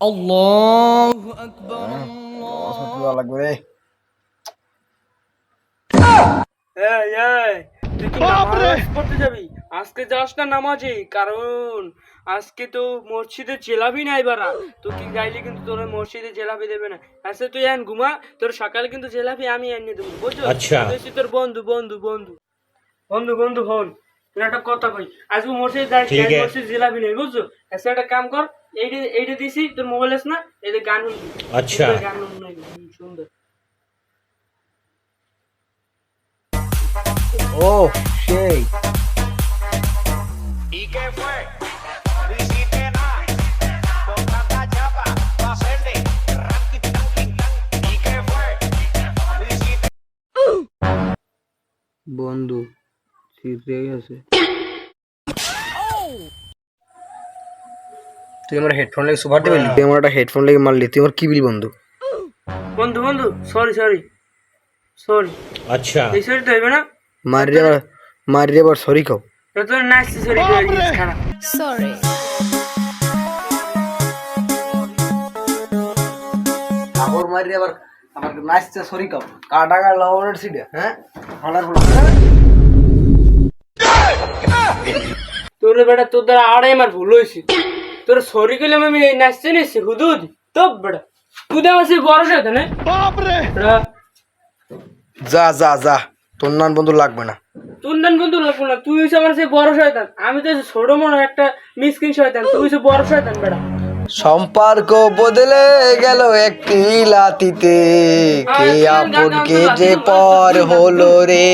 আল্লাহু আকবার আল্লাহ লাগবে এই এই তুই কি নামাজ পড়তে যাবি? আজকে যাস না নামাজে, কারণ আজকে তো মসজিদে জেলাবি নাই বারা। তুই কি গাইলে কিন্তু তোর মসজিদে জেলাবি দেবে না। আচ্ছা তুই আন ঘুমা, তোর সকালে কিন্তু জেলাবি আমি এনে দেবো, বুঝছো? আচ্ছা তোর বন্ধু বন্ধু বন্ধু বন্ধু বন্ধু হন। তোর একটা কথা কই, আজকে মসজিদে যাই, ঠিক আছে। মসজিদ জেলাবি নেই, বুঝছো? আচ্ছা একটা কাম কর, এইটা দিছি তোর মোবাইল আছে না, এই যে গান শুনবি। আচ্ছা। গান শুনবি, সুন্দর। ও সেই ¿Y qué fue? No hiciste nada. Con tanta chapa, pa' hacerle ranking, tanking, tan. ¿Y qué fue? No hiciste বন্ধু চিড়ে গেছে। তুই আমার হেডফোন লাগে সুপার দিবি তুই আমার একটা হেডফোন লাগে মারলি তুই আমার কি বিল বন্ধু বন্ধু বন্ধু সরি সরি সরি, আচ্ছা এই সরি তো হইবে না। মারি আবার সরি খাও তোর নাচতে সরি করে দিস খারাপ। Sorry. কাপড় মারি আবার আমার নাচতে সরি খাও কাটা কাটা লবণের সিটে হ্যাঁ হালার বলা তোর বেটা তোর দ্বারা আড়াই আমার ভুল হয়েছে। তোর সরি করলাম আমি, এই নাচতে নিচ্ছি হুদুদ তো বেটা তুই তো আমার সেই বড় সাথে না যা যা যা তোর নান বন্ধু লাগবে না তোর নাম বন্ধু লাগবো না, তুই হচ্ছে আমার সেই বড় শয়তান। আমি তো ছোট মনে একটা মিসকিন শয়তান, তুই হচ্ছে বড় শয়তান বেটা। সম্পর্ক বদলে গেল একটি লাতিতে কে আপন কে যে পর হলো রে